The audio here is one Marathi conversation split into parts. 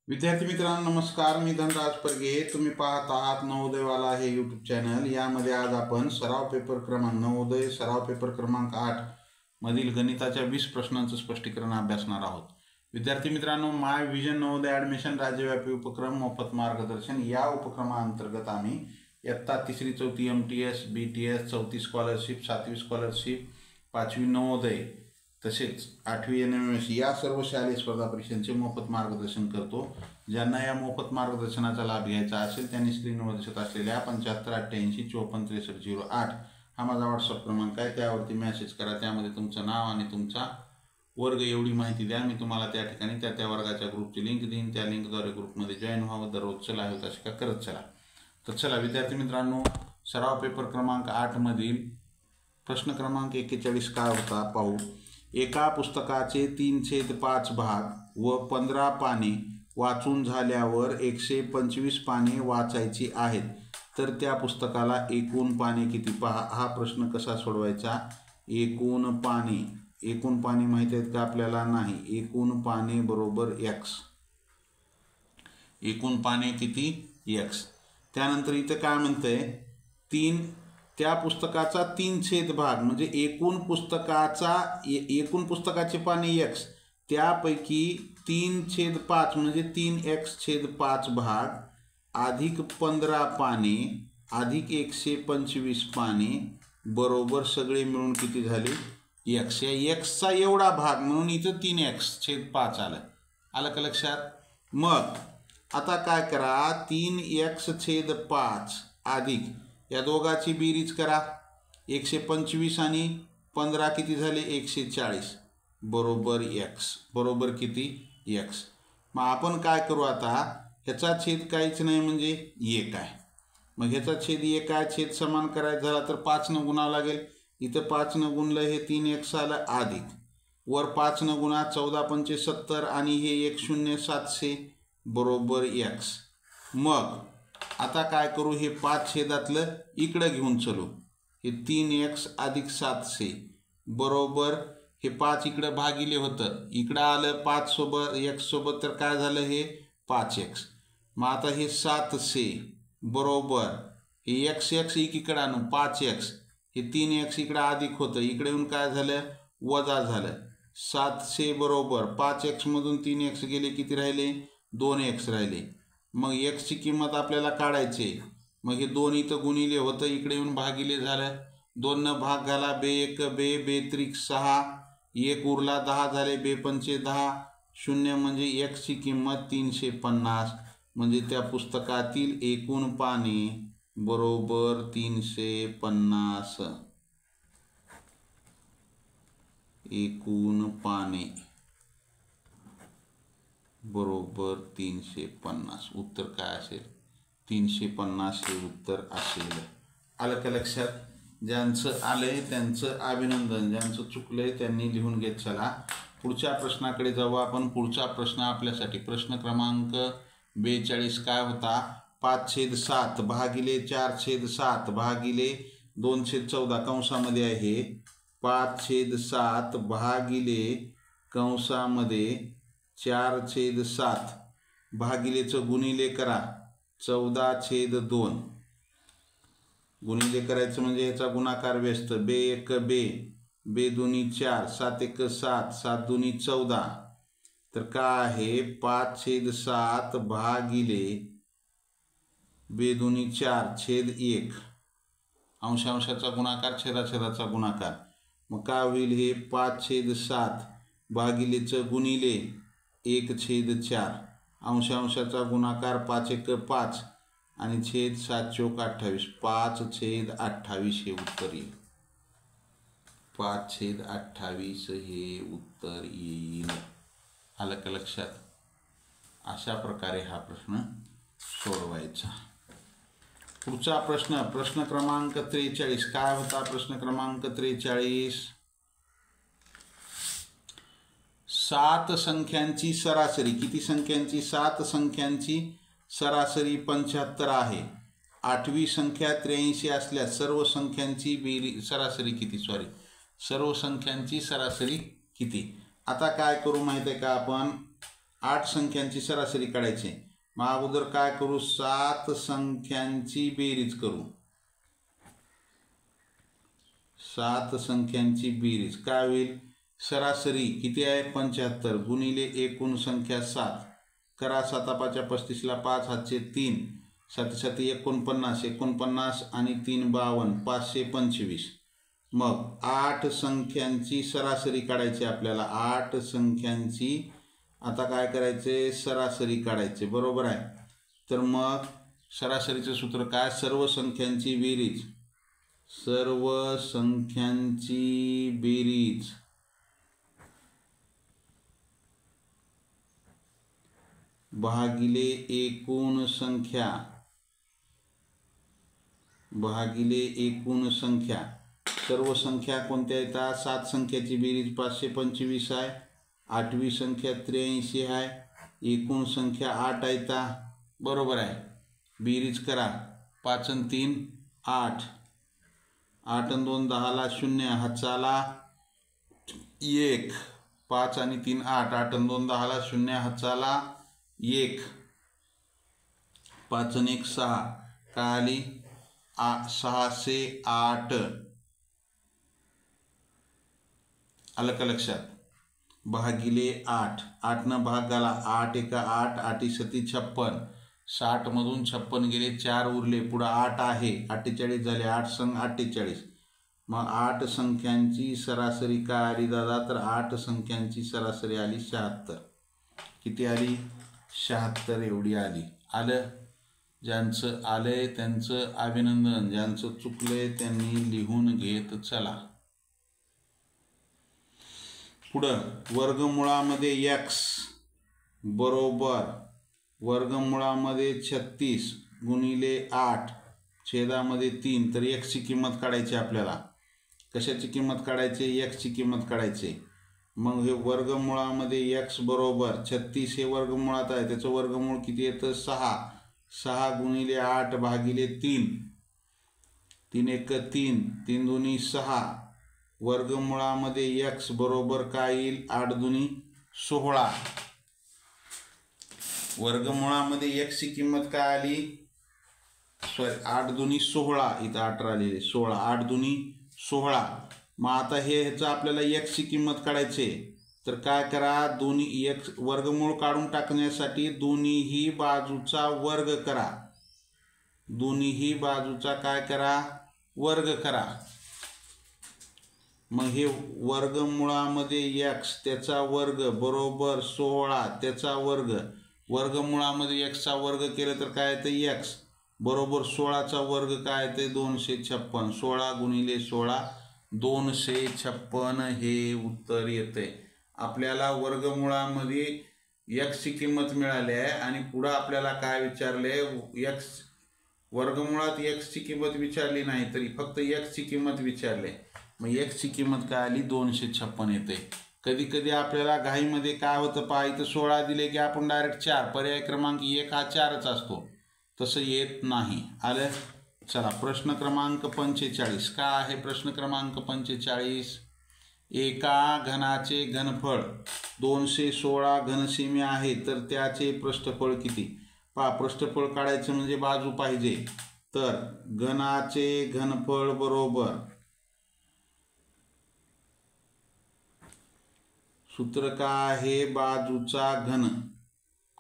विद्यार्थी मित्रांनो नमस्कार, मी धनराज परगे. तुम्ही पाहत आहात नवोदयवाला हे यूट्यूब चॅनल. यामध्ये आज आपण सराव पेपर क्रमांक नवोदय सराव पेपर क्रमांक 8 मधील गणिताच्या 20 प्रश्नांचं स्पष्टीकरण अभ्यासणार आहोत. विद्यार्थी मित्रांनो, माय विजन नवोदय ॲडमिशन राज्यव्यापी उपक्रम मोफत मार्गदर्शन या उपक्रमाअंतर्गत आम्ही इयत्ता 3री 4थी MTS BTS 4थी स्कॉलरशिप 7वी स्कॉलरशिप 5वी नवोदय तसेच 8वी NMS या सर्व शालेय स्पर्धा परीक्षांचे मोफत मार्गदर्शन करतो. ज्यांना या मोफत मार्गदर्शनाचा लाभ घ्यायचा असेल त्यांनी स्क्रीनवर दिसत असलेल्या 7588546308 हा माझा व्हॉट्सअप क्रमांक आहे. त्यावरती मेसेज करा. त्यामध्ये तुमचं नाव आणि तुमचा वर्ग एवढी माहिती द्या. मी तुम्हाला त्या ठिकाणी त्या वर्गाच्या ग्रुपची लिंक देईन. त्या लिंकद्वारे ग्रुपमध्ये जॉईन व्हावं. दररोजचं लाईव्ह तासिका करत चला. तर चला विद्यार्थी मित्रांनो, सराव पेपर क्रमांक 8 मधील प्रश्न क्रमांक 41 काय होता पाहू. एका पुस्तकाचे 3/5 भाग व 15 पाने वाचून झाल्यावर 125 पाने वाचायची आहेत, तर त्या पुस्तकाला एकूण पाने किती? पहा, हा प्रश्न कसा सोडवायचा. एकूण पाने माहिती आहेत का आपल्याला? नाही. एकूण पाने बरोबर x. एकूण पाने किती? x. त्यानंतर इथं काय म्हणतंय, त्या पुस्तकाचा 3 भाग म्हणजे एकूण पुस्तकाचे पाने x, त्यापैकी 3/5 म्हणजे 3x/5 भाग अधिक 15 पाने अधिक 125 पाने बरोबर सगळे मिळून किती झाले? x. या xचा एवढा भाग म्हणून इथं 3x/5 आलं का लक्षात? मग आता काय करा, 3x/5 अधिक या दोघाची बेरीज करा. 125 आणि 15 किती झाले? 140 बरोबर x. बरोबर किती? x. मग आपण काय करू आता, ह्याचा छेद काहीच नाही म्हणजे 1 आहे. मग ह्याचा छेद 1 आहे. छेद समान करायचा झाला तर 5 न गुणावं लागेल. इथं 5 न गुणलं हे 3x आलं अधिक वर 5 न गुणा 14×5 = 70 आणि हे 1 0 700 बरोबर x. मग आता काय करू, हे 5 छेदातलं इकडं घेऊन चलू. हे 3x अधिक 700 बरोबर हे 5 इकडं भागिले होतं, इकडं आलं 5 सोबत x सोबत, तर काय झालं हे 5x. मग आता हे 700 बरोबर हे x एकीकडे आणू 5x, हे 3x इकडं अधिक होतं, इकडे येऊन काय झालं वजा झालं. 700 बरोबर 5x मधून 3x गेले, किती राहिले? 2x राहिले. मग x ची किंमत आपल्याला काढायची. मग हे 2 इथं गुणिले होतं, इकडे येऊन भागिले झालं. 2 न भाग घाला, बे 1 बे, बे 3 6, 1 उरला 10 झाले, बे 5 10, 0 म्हणजे x ची किंमत 350. म्हणजे त्या पुस्तकातील एकूण पाने बरोबर 350. एकूण पाने बरोबर 350. उत्तर काय असेल? 350 हे उत्तर असेल. आलं का लक्षात? ज्यांचं आलंय त्यांचं अभिनंदन, ज्यांचं चुकलंय त्यांनी लिहून घेत चला. पुढच्या प्रश्नाकडे जाऊ आपण. पुढचा प्रश्न आपल्यासाठी प्रश्न क्रमांक 42 काय होता. 5/7 भागिले 4/7 भागिले 2/14 कंसामध्ये आहे. 5/7 भागिले कंसामध्ये 4/7 भागिलेचं गुणिले करा 14/2. गुणिले करायचं म्हणजे ह्याचा गुणाकार व्यस्त. बे 1 बे, बे 2 4, 7 1 7, 7 2 14. तर काय आहे 5/7 भागिले बे 2 4 छेद 1. अंशाचा गुणाकार छेदाचा गुणाकार. मग काय होईल, हे 5/7 भागिलेचं गुणिले 1/4. अंशाचा गुणाकार 5 1 5 आणि छेद 7 चौक 28. 5/28 हे उत्तर येईल. 5/28 हे उत्तर येईल. आलं का लक्षात? अशा प्रकारे हा प्रश्न सोडवायचा. पुढचा प्रश्न क्रमांक 43 काय होता. प्रश्न क्रमांक 43. 7 संख्यांची सरासरी. किती संख्यांची? 7 संख्यांची सरासरी 75 आहे. 8वी संख्या 83 असल्यास सर्व संख्यांची सरासरी किती? सर्व संख्यांची सरासरी किती? आता काय करू माहिती आहे का आपण, 8 संख्यांची सरासरी काढायची। मग अगोदर काय करू, 7 संख्यांची बेरीज करू। 7 संख्यांची बेरीज काय होईल, सरासरी किती आहे 75 गुणिले एकूण संख्या 7 करा, 7 5 35 ला 5 हातचे 3 7 7 49 49 आणि 3 52 525। मग 8 संख्यांची सरासरी काढायची आपल्याला। 8 संख्यांची आता काय करायचे, सरासरी काढायचे, बरोबर आहे। तर मग सरासरीचे सूत्र काय, सर्व संख्यांची बेरीज, सर्व संख्यांची बेरीज भागिले एकूण संख्या, भागिले एकूण संख्या। सर्व संख्या कोणत्या येतात, 7 संख्याची बेरीज 525 आहे, 8वी संख्या 83 आहे, एकूण संख्या 8 येतात, बरोबर आहे। बेरीज करा, 5 आणि 3 8, 8 आणि 2 10 ला 0 हातचाला 1, 5 आणि 3 8, 8 आणि 2 10 ला 0 हातचाला 1, 5 आणि 1 6 काय आली 6 से 8, आलं का लक्षात, भागिले 8, 8 न भाग झाला 8 एका 8, 8 सती 56, 60 मधून 56 गेले 4 उरले, पुढे 8 आहे 48 झाले, 8 संग 48। मग 8 संख्यांची सरासरी काय आली दादा, तर 8 संख्यांची सरासरी आली 76। किती आली, 76 एवढी आली। आलं, ज्यांचं आलंय त्यांचं अभिनंदन, ज्यांचं चुकलंय त्यांनी लिहून घेत चला। पुढं वर्गमुळामध्ये x बरोबर वर्गमुळामध्ये 36 गुणिले 8 छेदामध्ये 3, तर x ची किंमत काढायची आपल्याला। कशाची किंमत काढायची, x ची किंमत काढायची। मग हे वर्गमुळामध्ये x बरोबर 36 हे वर्गमुळात आहे, त्याचं वर्गमूळ किती येतं 6, 6 गुणिले 8 भागिले 3, 3 1 3, 3 2 6, वर्गमुळामध्ये x बरोबर काय येईल 8 2 16। वर्गमुळामध्ये x ची किंमत काय आली, सॉरी 8 2 16, इथं 18 आलेले 16, 8 2 16। मग आता हे ह्याचं आपल्याला x ची किंमत काढायची, तर काय करा, दोन्ही x वर्गमूळ काढून टाकण्यासाठी दोन्हीही बाजूचा वर्ग करा, दोन्हीही बाजूचा काय करा, वर्ग करा। मग हे वर्गमुळामध्ये x त्याचा वर्ग बरोबर 16 त्याचा वर्ग, वर्गमुळामध्ये x चा वर्ग केलं तर काय येतं x बरोबर 16 चा वर्ग काय येते 256, 16 गुणिले 16 256 हे उत्तर येते। आपल्याला वर्गमुळामध्ये x ची किंमत मिळाली आहे आणि पुढे आपल्याला काय विचारले, x वर्गमुळात x ची किंमत विचारली नाही तरी फक्त x ची किंमत विचारले। मग x ची किंमत काय आली 256 येते। कधी कधी आपल्याला घाईमध्ये काय होतं पहा, इथं 16 दिले की आपण डायरेक्ट 4, पर्याय क्रमांक 1 हा 4च असतो, तसं येत नाही। आलं, चला प्रश्न क्रमांक 45 काय आहे, प्रश्न क्रमांक 45, एका घनाचे घनफळ 216 घनसेमी आहे तर त्याचे पृष्ठफळ किती। पहा, पृष्ठफळ काढायचं म्हणजे बाजू पाहिजे, तर घनाचे घनफळ बरोबर सूत्र काय आहे, बाजूचा घन,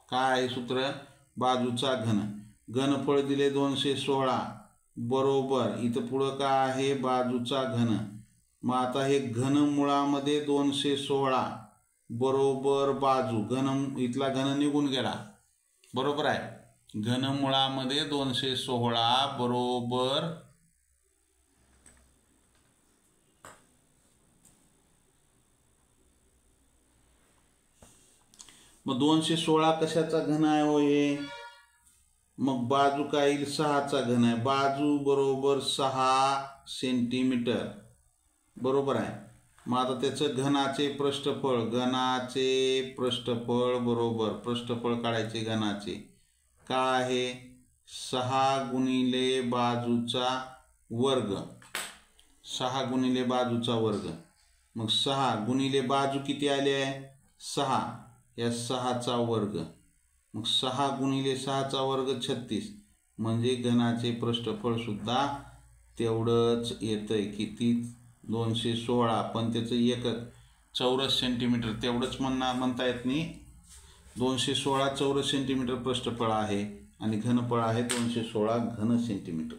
काय आहे सूत्र, बाजूचा घन। घनफळ दिले 216 बरोबर इथं पुढं काय आहे, बाजूचा घन। मग आता हे घनमुळामध्ये 216 बरोबर बाजू, घन इथला घन निघून गेला, बरोबर आहे। घनमुळामध्ये 216 बरोबर मग 216 कशाचा घन आहे हो हे, मग बाजू काय येईल 6 चा घन आहे, बाजू बरोबर 6 सेंटीमीटर, बरोबर आहे। मग आता त्याचं घनाचे पृष्ठफळ, घनाचे पृष्ठफळ बरोबर पृष्ठफळ काढायचे घनाचे, काय आहे 6 गुणिले बाजूचा वर्ग, 6 गुणिले बाजूचा वर्ग। मग 6 गुणिले बाजू किती आले आहे 6, या 6चा वर्ग, मग 6 गुणिले 6चा वर्ग 36, म्हणजे घनाचे पृष्ठफळ सुद्धा तेवढंच येतंय. किती? 216. पण त्याचं एकक चौरस सेंटीमीटर तेवढंच म्हणता येत नाही. 216 चौरस सेंटीमीटर पृष्ठफळ आहे आणि घनफळ आहे 216 घन सेंटीमीटर.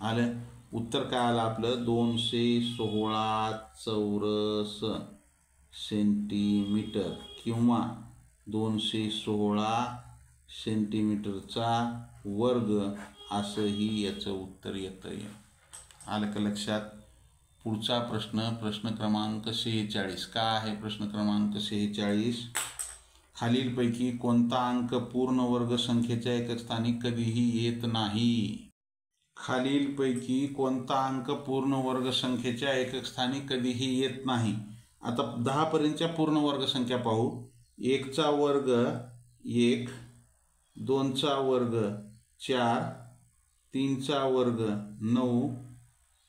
आलं. उत्तर काय आलं आपलं? 216 चौरस सेंटीमीटर किंवा 216 सेंटीमीटरचा वर्ग असंही याचं उत्तर येतं. आलं का लक्षात? पुढचा प्रश्न क्रमांक 46. काय आहे प्रश्न क्रमांक 46? खालीलपैकी कोणता अंक पूर्ण वर्ग संख्येच्या एकक स्थानी कधीही येत नाही? खालीलपैकी कोणता अंक पूर्ण वर्ग संख्येच्या एकक स्थानी कधीही येत नाही? आता 10 पर्यंतच्या पूर्ण वर्ग संख्या पाहू. 1चा वर्ग 1, 2चा वर्ग 4, 3चा वर्ग 9,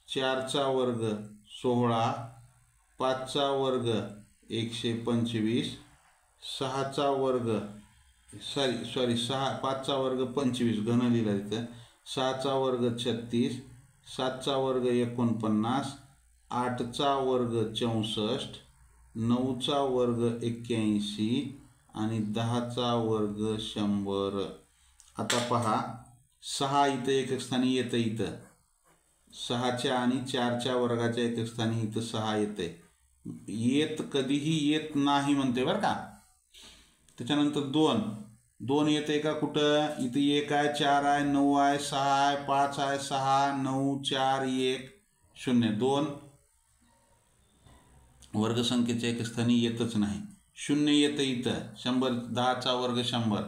4चा वर्ग 16, 5चा वर्ग 125, 6चा वर्ग 5चा वर्ग 25 घन लिहिला तिथं, 6चा वर्ग 36, 7चा वर्ग 49, 8चा वर्ग 64, 9चा वर्ग 81 आणि 10चा वर्ग 100. आता पहा, 6 इथं एकक स्थानी येतं. इथं 6च्या आणि 4च्या वर्गाच्या एकक स्थानी इथं 6 येते. कधीही येत नाही म्हणते बरं का. त्याच्यानंतर 2 येते का कुठं? इथं 1 आहे, 4 आहे, 9 आहे, 6 आहे, 5 आहे, 6, 9, 4, 1, 0. 2 वर्गसंख्येच्या एकक स्थानी येतच नाही. 0 येतं इथं. 100, 10चा वर्ग 100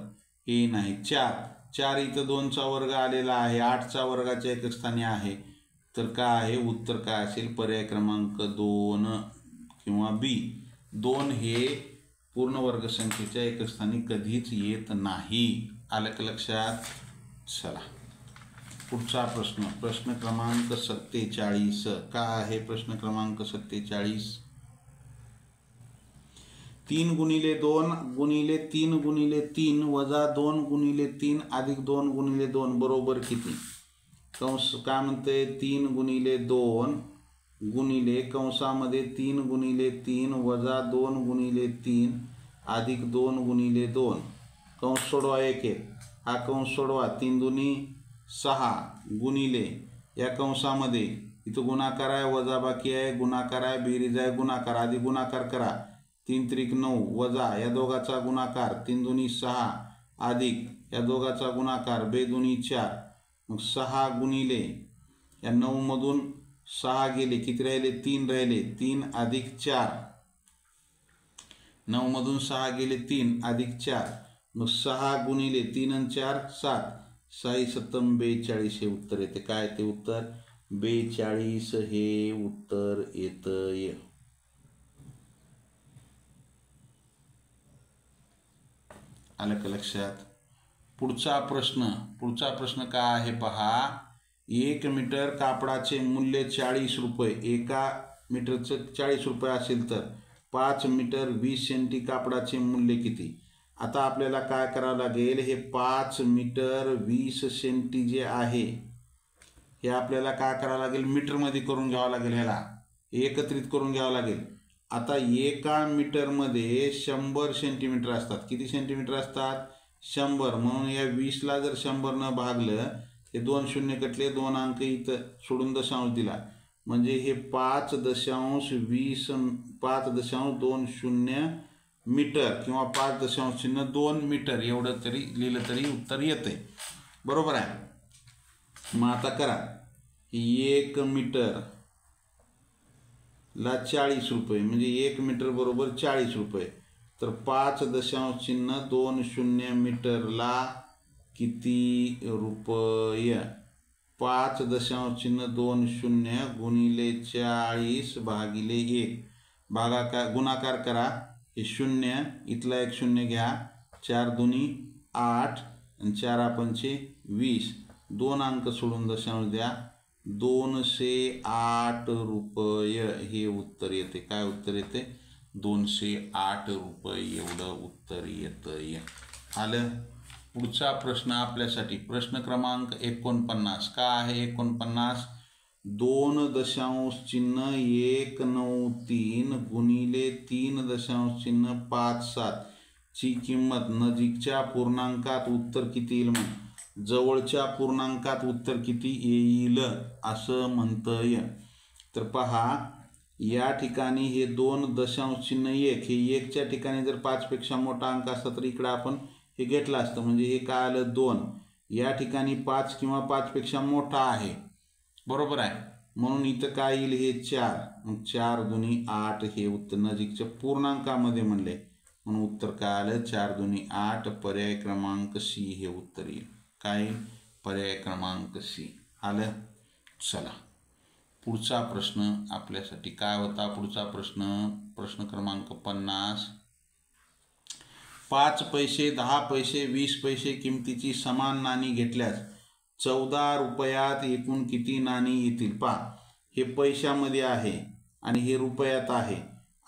हे नाही. 4 इथं 2चा वर्ग आलेला आहे, 8चा वर्गाच्या एकक स्थानी आहे. तर काय आहे उत्तर? काय असेल? पर्याय क्रमांक 2 किंवा बी. 2 हे पूर्ण वर्ग संख्येच्या एकक स्थानी कधीच येत नाही. आलं का लक्षात? चला पुढचा प्रश्न क्रमांक 47. काय आहे प्रश्न क्रमांक 47? 3 गुणिले 2 गुणिले 3 गुणिले 3 वजा 2 गुणिले 3 अधिक 2 गुणिले 2 बरोबर किती? कंस काय म्हणते? 3 गुणिले 2 गुणिले कंसामध्ये 3 गुणिले 3 वजा 2 गुणिले 3 अधिक 2 गुणिले 2. कंस सोडवा एक. हा कंस सोडवा. 3 दुनी 6 गुणिले या कंसामध्ये इथं गुणाकार आहे, वजा बाकी आहे, गुणाकार आहे, बेरीज आहे, गुणाकार. आधी गुणाकार करा. 3 त्रिक 9 वजा या दोघाचा गुणाकार 3 दुनी 6 अधिक या दोघाचा गुणाकार 2 दुनी 4. मग 6 गुणिले या 9 मधून 6 गेले, किती राहिले? 3 राहिले. 3 अधिक 4. 9 मधून 6 गेले, 3 अधिक 4. मग 6 गुणिले 3 आणि 4 7. 6 7 42 हे उत्तर येते. काय ते उत्तर? 42 हे उत्तर येतंय. आलं का लक्षात? पुढचा प्रश्न काय आहे पहा. 1 मीटर कापडाचे मूल्य 40 रुपये. एका मीटरचं 40 रुपये असेल तर 5 मीटर 20 सेंटी कापडाचे मूल्य किती? आता आपल्याला काय करावं लागेल? हे 5 मीटर 20 सेंटी जे आहे हे आपल्याला काय करावं लागेल? मीटरमध्ये करून घ्यावं लागेल. ह्याला एकत्रित करून घ्यावं लागेल. आता एका मीटरमध्ये 100 सेंटीमीटर असतात. किती सेंटीमीटर असतात? 100. म्हणून या 20ला जर 100 न भागलं, हे 2 शून्य कटले, 2 अंक इथं सोडून दशांश दिला, म्हणजे हे 5.20 मीटर किंवा 5.02 मीटर एवढं तरी लिहिलं तरी उत्तर येते. बरोबर आहे. मग आता करा. 1 मीटर ला 40 रुपये म्हणजे 1 मीटर बरोबर 40 रुपये. तर 5.20 मीटरला किती रुपये? 5.20 गुणिले 40 भागिले 1. गुणाकार करा. हे 0 इथला एक 0 घ्या. 4 दुनी 8 आणि 4 पंचे 20. 2 अंक सोडून दशांश द्या. 208 रुपये हे उत्तर येते. काय उत्तर येते? 208 रुपये एवढं उत्तर येतंय. आलं. पुढचा प्रश्न आपल्यासाठी प्रश्न क्रमांक 49. का आहे 49? 2.193 गुणिले 3.57 ची किंमत नजीकच्या पूर्णांकात उत्तर किती येईल? मग जवळच्या पूर्णांकात उत्तर किती येईल असं म्हणतंय. तर पहा, या ठिकाणी हे 2.1 हे 1च्या ठिकाणी जर 5 पेक्षा मोठा अंक असता तर इकडे आपण हे घेतलं असतं. म्हणजे हे काय आलं 2. या ठिकाणी 5 किंवा 5 पेक्षा मोठा आहे, बरोबर आहे. म्हणून इथं काय येईल? हे 4. मग 4 दुनी 8 हे उत्तर नजीकच्या पूर्णांकामध्ये म्हणले, म्हणून उत्तर काय आलं? 4 दुनी 8. पर्याय क्रमांक सी हे उत्तर येईल. काय? पर्याय क्रमांक सी. आलं. चला पुढचा प्रश्न आपल्यासाठी काय होता? पुढचा प्रश्न क्रमांक 50. 5 पैसे, 10 पैसे, 20 पैसे किमतीची समान नाणी घेतल्यास 14 रुपयात एकूण किती नाणी येतील? पहा, हे पैशामध्ये आहे आणि हे रुपयात आहे.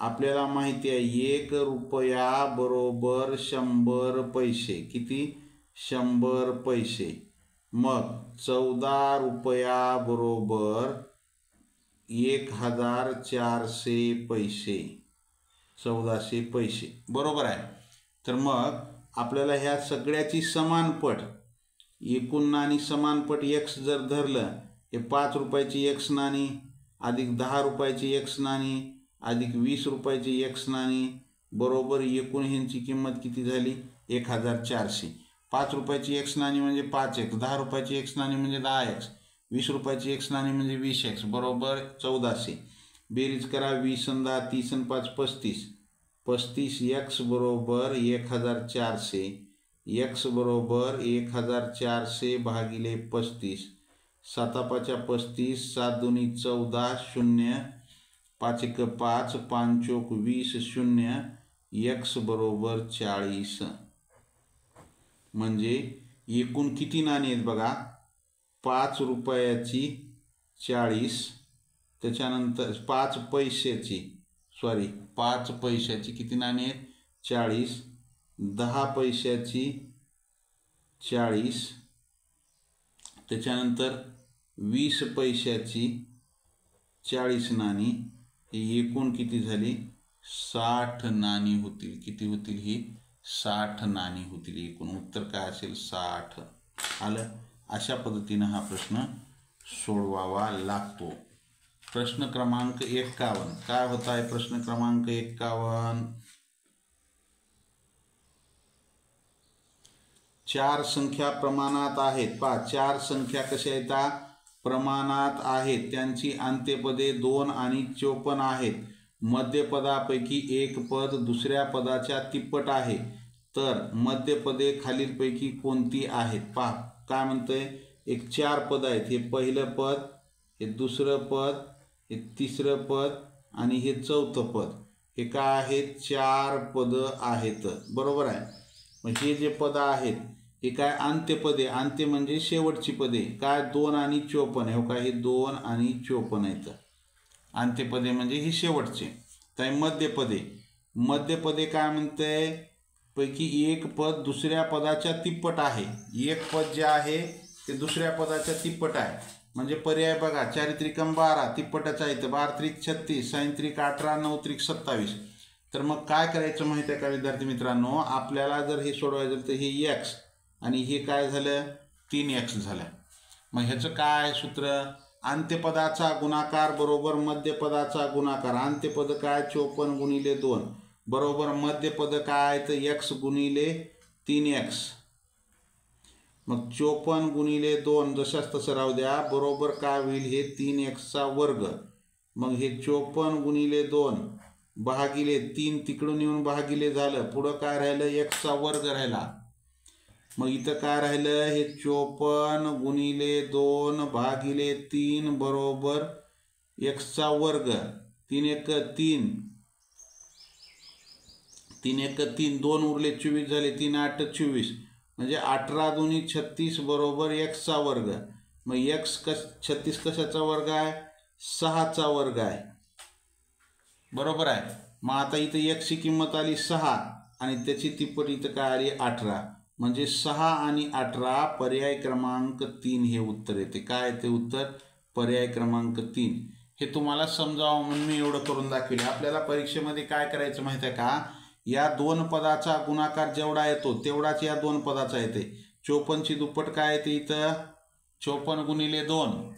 आपल्याला माहिती आहे 1 रुपया बरोबर 100 पैसे. किती? 100 पैसे. मग 14 रुपया बरोबर 1400 पैसे. 1400 पैसे, बरोबर आहे. तर मग आपल्याला ह्या सगळ्याची समानपट, एकूण नाणी समानपट x जर धरलं, हे 5 रुपयाची x नाणी अधिक 10 रुपयाची x नाणी अधिक 20 रुपयाची x नाणी बरोबर एकूण ह्यांची किंमत किती झाली? 1400. 5 रुपयाची x नाणी म्हणजे 5x, 10 रुपयाची x नाणी म्हणजे 10x, 20 रुपयाची x नाणी म्हणजे 20x बरोबर 1400. बेरीज करा. 20 आणि 10 30 आणि 5 35. 35x बरोबर 1400. x बरोबर 1400 भागिले 35. 7 5 35, 7 दुनी 14, 0 5 1 5, 5 चौक 20, 0. x बरोबर 40. म्हणजे एकूण किती नाणी आहेत बघा? 5 रुपयाची 40, त्याच्यानंतर 5 पैशाची किती नाणी आहेत? 40. 10 पैशाची 40, त्याच्यानंतर 20 पैशाची 40 नाणी. हे एकूण किती झाली? 60 नाणी होतील. किती होतील? ही 60 नाणी होतील एकूण. उत्तर काय असेल? 60. आलं. अशा पद्धतीनं हा प्रश्न सोडवावा लागतो. प्रश्न क्रमांक 51. काय होत आहे प्रश्न क्रमांक 51? 4 संख्या प्रमाणात आहेत. पहा, 4 संख्या कशा येतात? प्रमाणात आहेत. त्यांची अंत्यपदे 2 आणि 54 आहेत. मध्यपदापैकी एक पद दुसऱ्या पदाच्या तिप्पट आहे. तर मध्यपदे खालीलपैकी कोणती आहेत? पहा काय म्हणतंय. एक 4 पद आहेत. हे पहिलं पद, हे दुसरं पद, हे तिसरं पद आणि हे चौथं पद. हे काय आहेत? 4 पद आहेत, बरोबर आहे. मग हे जे पद आहेत हे काय? अंत्यपदे. अंत्य म्हणजे शेवटची पदे. काय? 2 आणि 54. हे काय? हे 2 आणि 54 आहेत. अंत्यपदे म्हणजे ही शेवटचे. तर मध्यपदे. मध्यपदे काय म्हणते? पैकी एक पद दुसऱ्या पदाच्या तिप्पट आहे. एक पद जे आहे ते दुसऱ्या पदाच्या तिप्पट आहे. म्हणजे पर्याय बघा. 4 त्रिकम 12 तिप्पटाचा आहे. 12 त्रिक 36, 6 त्रिक 18, 9 त्रिक 27. तर मग काय करायचं माहिती आहे का विद्यार्थी मित्रांनो? आपल्याला जर हे सोडवायचं तर हे x आणि हे काय झालं? 3x झालं. मग ह्याचं काय सूत्र? अंत्यपदाचा गुणाकार बरोबर मध्यपदाचा गुणाकार. अंत्यपद काय? 54 गुणिले 2 बरोबर मध्यपद काय? तर x गुणिले 3x. मग 54 गुणिले 2 जशाच तसं राहू द्या. बरोबर काय होईल? हे 3x वर्ग. मग हे 54 गुणिले 2 भागिले 3 तिकडून येऊन भागिले झालं. पुढं काय राहिलं? x वर्ग राहिला. मग इथं काय राहिलं? हे 54 गुणिले 2 भागिले 3 बरोबर x वर्ग. 3 1 3, 3 1 3, 2 उरले 24 झाले. 3 8 24 म्हणजे 18 दुनी 36 बरोबर x वर्ग. मग x 36 कशाचा वर्ग आहे? 6चा वर्ग आहे, बरोबर आहे. मग आता इथं एक्सची किंमत आली 6 आणि त्याची तिप्पट इथं काय आली 18, म्हणजे 6 आणि 18 पर्याय क्रमांक 3 हे उत्तर येते. काय येते उत्तर? पर्याय क्रमांक 3. हे तुम्हाला समजावं म्हणून मी एवढं करून दाखवले. आपल्याला परीक्षेमध्ये काय करायचं माहिती आहे का? या दोन पदाचा गुणाकार जेवढा येतो तेवढाच या दोन पदाचा येते. 54 ची दुप्पट काय येते इथं? 54 गुणिले 2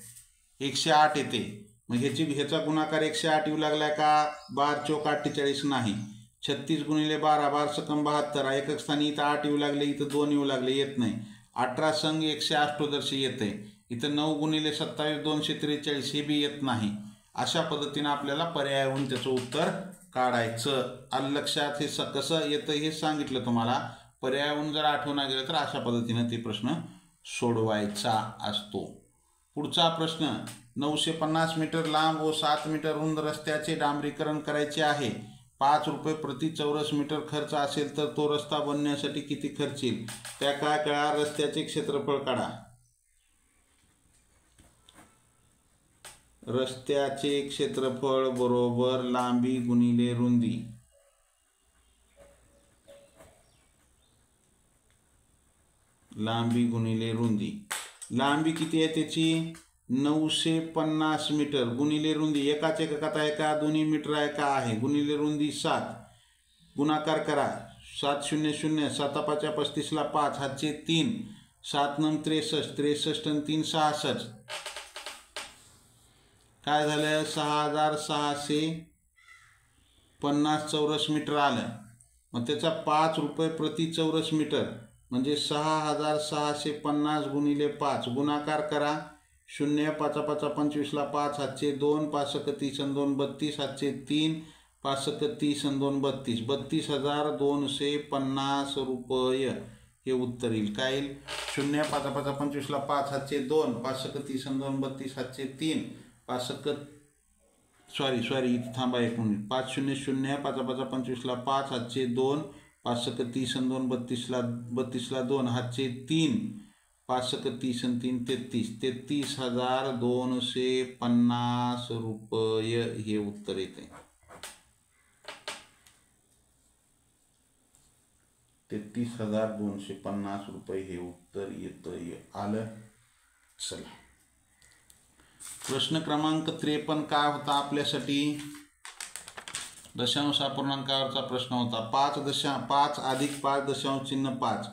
108 येते. मग ह्याचा गुणाकार 108 येऊ लागलाय का? 12 चौक 48 नाही. 36 गुणिले 12 12 सकम 72 एकक स्थानी इथं 8 येऊ लागले, इथं 2 येऊ लागले, येत नाही. 18 संघ 188 येते. इथं 9 गुणिले 27 243 हे बी येत नाही. अशा पद्धतीने आपल्याला पर्यायावरून त्याचं उत्तर काढायचं. आलं लक्षात? हे कसं येतं हे सांगितलं तुम्हाला. पर्यायावरून जर आठवणा गेलं तर अशा पद्धतीने ते प्रश्न सोडवायचा असतो. पुढचा प्रश्न, 950 मीटर लांब व 7 मीटर रुंद रस्त्याचे डांबरीकरण करायचे आहे. 5 रुपये प्रति चौरस मीटर खर्च असेल तर तो रस्ता बनवण्यासाठी किती खर्च येईल? त्या काय करा, रस्त्याचे क्षेत्रफळ काढा. रस्त्याचे क्षेत्रफळ बरोबर लांबी गुणिले रुंदी. लांबी गुणिले रुंदी. लांबी किती आहे त्याची? 950 मीटर गुणिले रुंदी. एकाच एककात आहे का? दोन्ही मीटर आहे का? आहे. गुणिले रुंदी 7. गुणाकार करा. 7 0 0 7 5 35 5 हातचे 3 7 9 63 63 आणि 3 66. काय झालं? 6650 चौरस मीटर आलं. मग त्याचा 5 रुपये प्रति चौरस मीटर म्हणजे 6650 गुणिले 5. गुणाकार करा. 0 5 5 25 5 हातचे 2 5 30 आणि 2 32 हातचे 3 5 30 आणि 2 32 32,250 रुपये हे उत्तर येईल. काय येईल? 0 5 5 25 5 हातचे 2 5 30 आणि 2 32 हातचे 3 5 इथं थांबा एक मिनिट. 5 0 0 5 5 25 5 हातचे 2 5 30 आणि 2 32 2 हातचे 3 5 30 आणि 3 33 33,250 रुपये हे उत्तर येते. 33,250 रुपये हे उत्तर येतं. आलं? चला, प्रश्न क्रमांक 53 काय होता आपल्यासाठी? दशांश अपूर्णांकावरचा प्रश्न होता. 5 अधिक 5 दशांश चिन्ह 5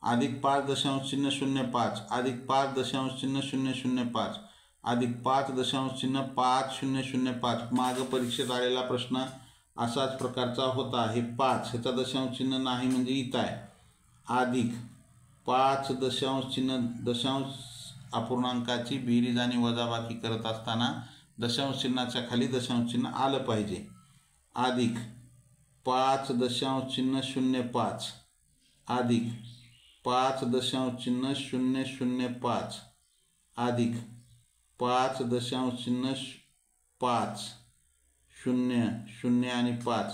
अधिक 5 दशांश चिन्ह 05 अधिक 5 दशांश चिन्ह 005 अधिक 5 दशांश चिन्ह 5005. मागं परीक्षेत आलेला प्रश्न असाच प्रकारचा होता. हे 5 ह्याचा दशांश चिन्ह नाही म्हणजे इथं आहे. अधिक 5 दशांश चिन्ह दशांश अपूर्णांकाची बेरीज आणि वजाबाकी करत असताना दशांश चिन्हाच्या खाली दशांश चिन्ह आलं पाहिजे. अधिक 5 दशांश चिन्ह 05 अधिक 5 दशांश चिन्ह 005 अधिक 5 दशांश चिन्ह 5 0 0 आणि 5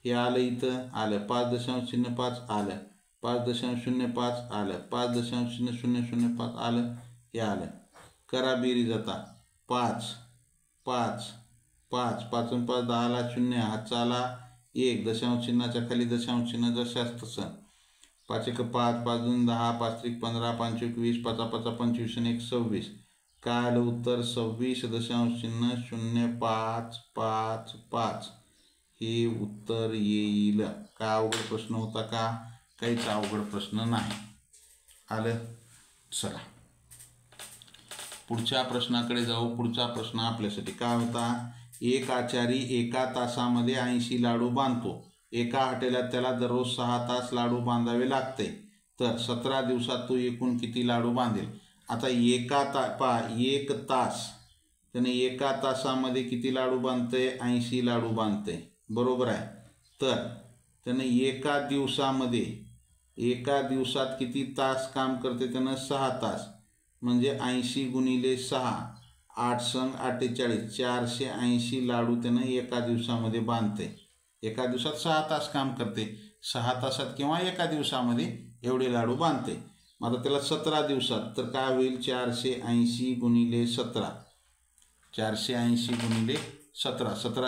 हे आलं. इथं आलं. 5 दशांश चिन्ह 5 आलं. 5 दशांश 05 आलं. 5 दशांश चिन्ह 005 आलं. हे आलं. करा बेरीज आता. 5 5 5 5 आणि 5 10 ला 0 हातचा आला 1 दशांश चिन्हाच्या खाली दशांश चिन्ह जशाच तसं. 5 1 5 5 2 10 5 3 15 5 1 20 5 5 25 आणि 1 26. काय आलं उत्तर? 26 दशांश चिन्ह 0,555 हे उत्तर येईल. काय अवघड प्रश्न होता का? काहीच अवघड प्रश्न नाही. आलं? चला पुढच्या प्रश्नाकडे जाऊ. पुढचा प्रश्न आपल्यासाठी काय होता? एक आचारी एका तासामध्ये 80 लाडू बांधतो. एका हॉटेलात त्याला दररोज 6 तास लाडू बांधावे लागते. तर 17 दिवसात तो एकूण किती लाडू बांधेल? आता एक तास त्याने एका तासामध्ये किती लाडू बांधते? 80 लाडू बांधते. बरोबर आहे. तर त्याने एका दिवसात किती तास काम करते? त्यानं 6 तास म्हणजे 80 गुणिले 6 8 संग 48 480 लाडू त्यानं एका दिवसामध्ये बांधते. एका दिवसात 6 तास काम करते. 6 तासात किंवा एका दिवसामध्ये एवढे लाडू बांधते. मग आता त्याला 17 दिवसात तर काय होईल? 480 गुणिले 17 17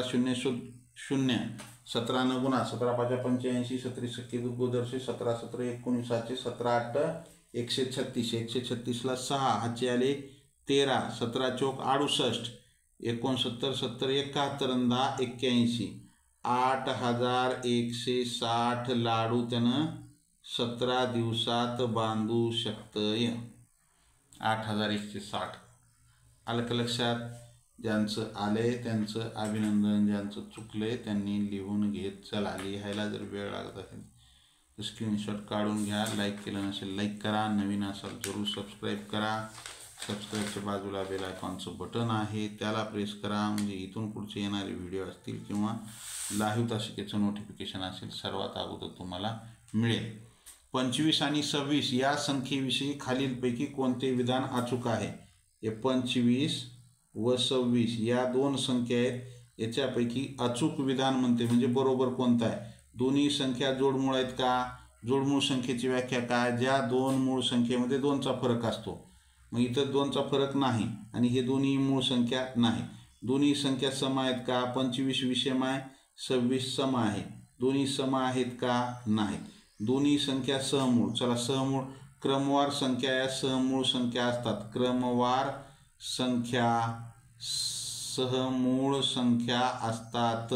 0 0 17 न गुणा 17 5 85 37 2 17 17 19 17 8 136 136 ला 6 हाचे आले 13 17 चौक 68 69 70 71 आणि 10 81 8160 लाडू त्यानं 17 दिवसात बांधू शकतंय. 8160 आलं का लक्षात. ज्यांचं आले त्यांचं अभिनंदन, ज्यांचं चुकले त्यांनी लिहून घेत चला. लिहायला जर वेळ लागत असेल तर स्क्रीनशॉट काढून घ्या. लाईक केलं नसेल लाईक करा, नवीन असाल जरूर सबस्क्राईब करा. सबस्क्राईबच्या बाजूला बेल आयकॉनचं बटन आहे त्याला प्रेस करा, म्हणजे इथून पुढचे येणारे व्हिडिओ असतील किंवा लाईव्ह तासिकेचं नोटिफिकेशन असेल सर्वात अगोदर तुम्हाला मिळेल. 25 आणि 26 या संख्येविषयी खालीलपैकी कोणते विधान अचूक आहे. हे 25 व 26 या दोन संख्या आहेत, याच्यापैकी अचूक विधान म्हणते म्हणजे बरोबर कोणतं आहे. दोन्ही संख्या जोडमूळ आहेत का. जोडमूळ संख्येची व्याख्या काय. ज्या दोन मूळ संख्येमध्ये 2चा फरक असतो. मग इथं 2चा फरक नाही आणि हे दोन्ही मूळ संख्या नाही. दोन्ही संख्या सम आहेत का. 25 विषम आहे, 26 सम आहे. दोन्ही सम आहेत का नाही. दोन्ही संख्या सहमूळ. चला सहमूळ क्रमवार संख्या या सहमूळ संख्या असतात. क्रमवार संख्या सहमूळ संख्या असतात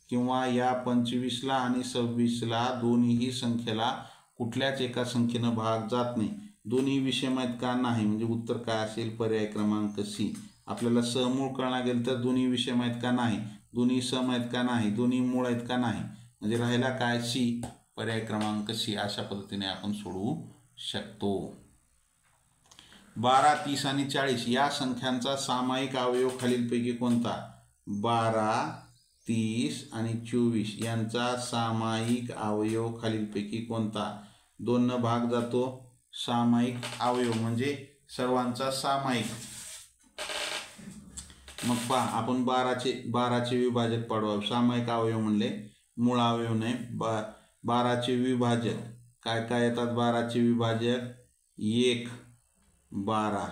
किंवा या 25ला आणि 26ला दोन्हीही संख्येला कुठल्याच एका संख्येनं भाग जात नाही. दोन्ही विषम आहेत का नाही, म्हणजे उत्तर काय असेल पर्याय क्रमांक सी. आपल्याला सहमूळ कळणार गेलं तर दोन्ही विषम आहेत का नाही, दोन्ही सम आहेत का नाही, दोन्ही मूळ आहेत का नाही, म्हणजे राहिला काय सी, पर्याय क्रमांक सी. अशा पद्धतीने आपण सोडवू शकतो. 12 30 आणि 40 या संख्यांचा सामायिक अवयव खालीलपैकी कोणता. 12 30 आणि 24 यांचा सामायिक अवयव खालीलपैकी कोणता. 2 न भाग जातो. सामायिक अवयव म्हणजे सर्वांचा सामायिक. मग पहा आपण 12चे विभाजक पाडू. सामायिक अवयव म्हणले मूळ अवयव नाही. 12चे विभाजक काय काय येतात. 12चे विभाजक 1 12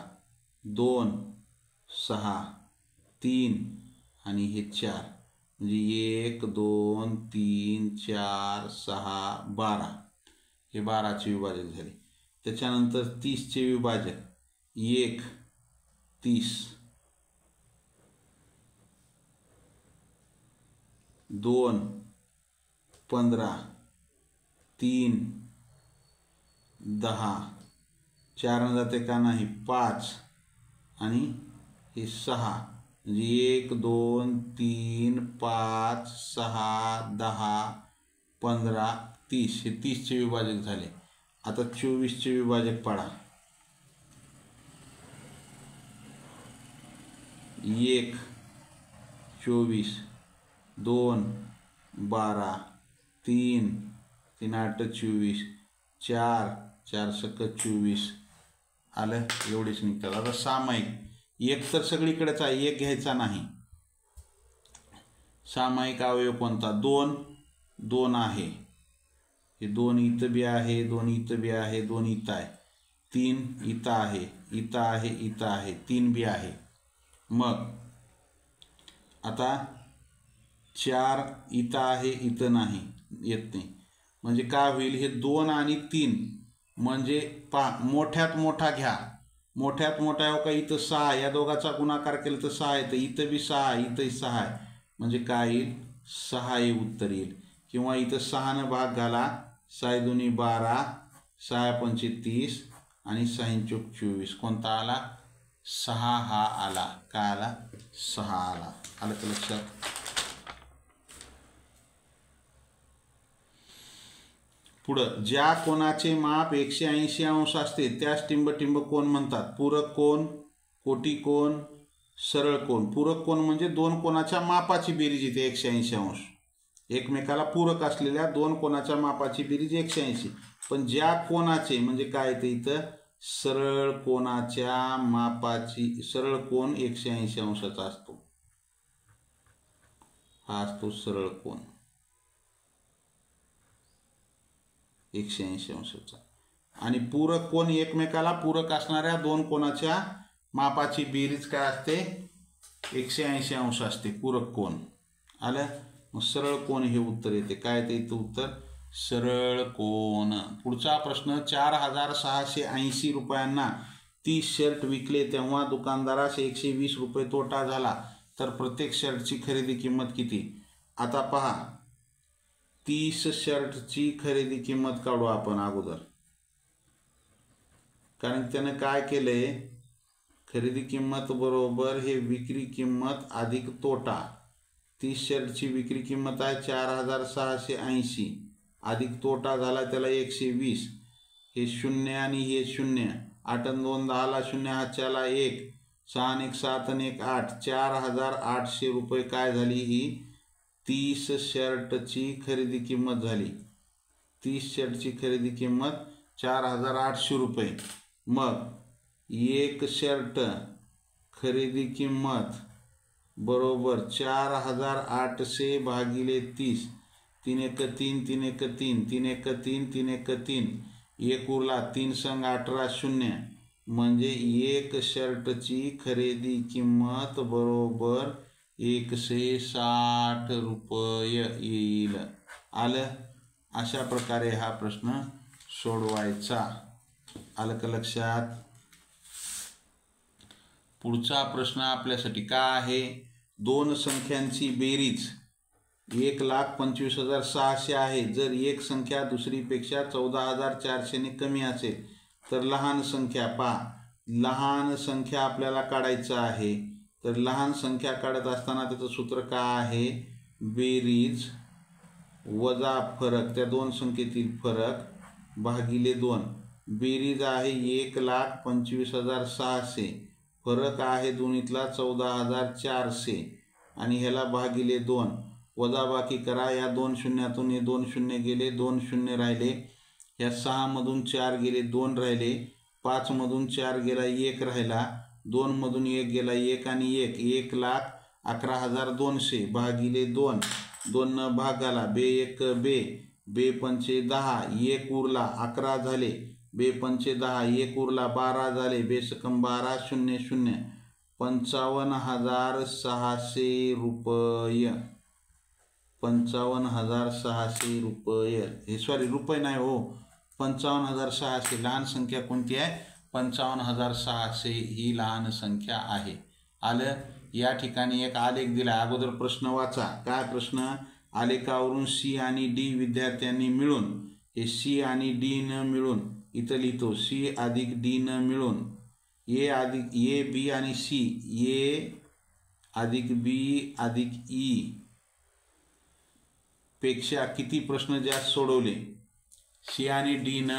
2 6 3 आणि हे 4 म्हणजे 1 2 3 4 6 12 हे 12चे विभाजक झाले. त्याच्यानंतर 30चे विभाजक 1 30 2 15 3 10 4 न जाते का नाही 5 आणि हे 6 म्हणजे 1 2 3 5 6 10 15 30 हे 30चे विभाजक झाले. आता 24चे विभाजक पाडा. 1 24 2 12 3 3 8 24 4 4 6 24 आलं. एवढेच निघतात. आता सामायिक 1 तर सगळीकडेच आहे, 1 घ्यायचा नाही. सामायिक अवयव कोणता. 2 2 आहे, हे 2 इथं बी आहे, 2 इथं बी आहे, 2 इथं आहे. 3 इथं आहे, इथं आहे, इथं आहे, 3 बी आहे. मग आता 4 इथं आहे, इथं नाही, येत नाही. म्हणजे काय होईल. हे 2 आणि 3 म्हणजे पहा मोठ्यात मोठा घ्या. मोठ्यात मोठा हो का इथं 6 या दोघाचा गुणाकार केला तर 6 येतं. इथं बी 6 इथंही 6 आहे, म्हणजे काय येईल 6 हे उत्तर येईल. किंवा इथं 6 न भाग घाला. 6 2 12 6 5 30 आणि 6 चौक 24 कोणता आला 6 हा आला. काय आला 6 आला. आलं का लक्षात. पुढं ज्या कोनाचे माप 180 अंश असते त्यास टिंबटिंब कोन म्हणतात. पूरक कोन, कोटी कोन, सरळ कोन. पूरक कोन म्हणजे दोन कोनाच्या मापाची बेरीज येते 180 अंश. एकमेकाला पूरक असलेल्या दोन कोनाच्या मापाची बेरीज 180. पण ज्या कोनाचे म्हणजे काय ते इथं सरळ कोनाच्या मापाची सरळ कोन 180 अंशाचा असतो. हा असतो सरळ कोन 180 अंशाचा. आणि पूरक कोन एकमेकाला पूरक असणाऱ्या दोन कोनाच्या मापाची बेरीज काय असते 180 अंश असते पूरक कोन. आलं. मग सरळ कोण हे उत्तर येते. काय ते इथं उत्तर सरळ कोण. पुढचा प्रश्न 4680 रुपयांना 30 शर्ट विकले तेव्हा दुकानदारास 120 रुपये तोटा झाला तर प्रत्येक शर्टची खरेदी किंमत किती. आता पहा 30 शर्टची खरेदी किंमत काढू आपण अगोदर, कारण त्यानं काय केलंय खरेदी किंमत बरोबर हे विक्री किंमत अधिक तोटा. 30 शर्टची विक्री किंमत आहे 4680 अधिक तोटा झाला त्याला 120. हे 0 आणि हे 0. 8 आणि 2 10ला 0 हातच्याला 1. 6 आणि 1 7 आणि 1 8. 4800 रुपये काय झाली ही 30 शर्टची खरेदी किंमत झाली. 30 शर्टची खरेदी किंमत 4800 रुपये. मग एक शर्ट खरेदी किंमत बरोबर 4800 भागिले 30. 3 1 3 3 1 3 3 1 3 3 1 3. एक उरला 3 संग 18 0 म्हणजे एक शर्टची खरेदी किंमत बरोबर 160 रुपये येईल. आलं. अशा प्रकारे हा प्रश्न सोडवायचा. आलं का लक्षात. पुढचा प्रश्न आपल्यासाठी काय आहे. दोन संख्यांची बेरीज 1,25,600 आहे. जर एक संख्या दुसरीपेक्षा 14,400 ने कमी असेल तर लहान संख्या पहा. लहान संख्या आपल्याला काढायचं आहे. तर लहान संख्या काढत असताना त्याचं सूत्र काय आहे बेरीज वजा फरक, त्या दोन संख्येतील फरक भागिले 2. बेरीज आहे 1,25,600, फरक आहे दोन्हीतला 14,400 आणि ह्याला भागिले 2. वजाबाकी करा. या 2 शून्यातून हे 2 शून्य गेले, 2 शून्य राहिले. या 6 मधून 4 गेले, 2 राहिले. 5 मधून 4 गेला, 1 राहिला. 2 मधून 1 गेला, 1 आणि 1 1,11,200 भागिले 2. 2 न भागाला बे 1 बे, बे पंचे 10, 1 उरला 11 झाले. बे पंचे 10, 1 उरला 12 झाले. बे सकम 12 0 0 55,600 रुपये. 55,600 रुपये. हे सॉरी रुपये नाही हो, 55,600. लहान संख्या कोणती आहे 55,600 ही लहान संख्या आहे. आलं. या ठिकाणी एक आलेख दिला. अगोदर प्रश्न वाचा. काय प्रश्न. आलेखावरून सी आणि डी विद्यार्थ्यांनी मिळून, हे सी आणि डी न मिळून इथं लिहितो सी अधिक डी न मिळून ए अधिक ए बी आणि सी, ए अधिक बी अधिक ई पेक्षा किती प्रश्न जास्त सोडवले. सी आणि डी न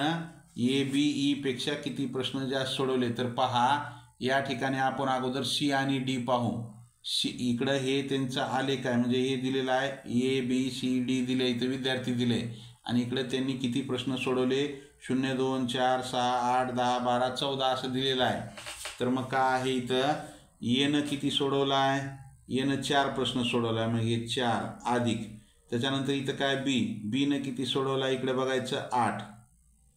ए बी ई पेक्षा किती प्रश्न जास्त सोडवले. तर पहा या ठिकाणी आपण अगोदर सी आणि डी पाहू. सी इकडं हे त्यांचा आलेख आहे, म्हणजे हे दिलेलं आहे ए बी सी डी दिले, इथं विद्यार्थी दिले. आणि इकडे त्यांनी किती प्रश्न सोडवले 0 2 4 6 8 10 12 14 असं दिलेलं आहे. तर मग काय आहे इथं एनं किती सोडवला आहे, एनं 4 प्रश्न सोडवला आहे. मग हे 4 अधिक त्याच्यानंतर इथं काय बी, बीनं किती सोडवला इकडे बघायचं 8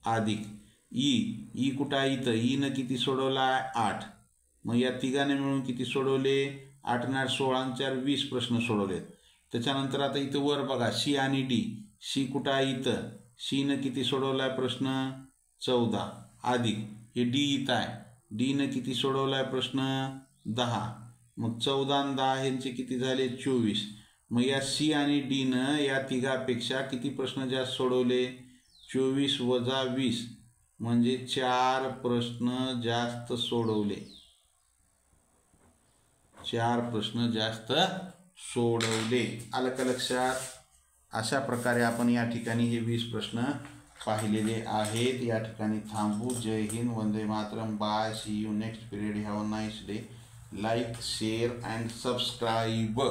अधिक ई कुठं आहे इथं, ईनं किती सोडवला आहे 8. मग या तिघाने मिळून किती सोडवले 8 आणि 8 16 आणि 4 20 प्रश्न सोडवलेत. त्याच्यानंतर आता इथं वर बघा सी आणि डी, सी कुठं आहे इथं, सीनं किती सोडवला आहे प्रश्न 14 अधिक हे डी इथं आहे, डीनं किती सोडवला आहे प्रश्न 10. मग 14 आणि 10 ह्यांचे किती झाले 24. मग या सी आणि डीनं या तिघापेक्षा किती प्रश्न जास्त सोडवले 24 वजा 20 म्हणजे 4 प्रश्न जास्त सोडवले. 4 प्रश्न जास्त सोडवले. आलं का लक्षात. अशा प्रकारे आपण या ठिकाणी हे 20 प्रश्न पाहिलेले आहेत. या ठिकाणी थांबू. जय हिंद, वंदे मातरम, bye, see you next period, have a nice day. Like, share and subscribe.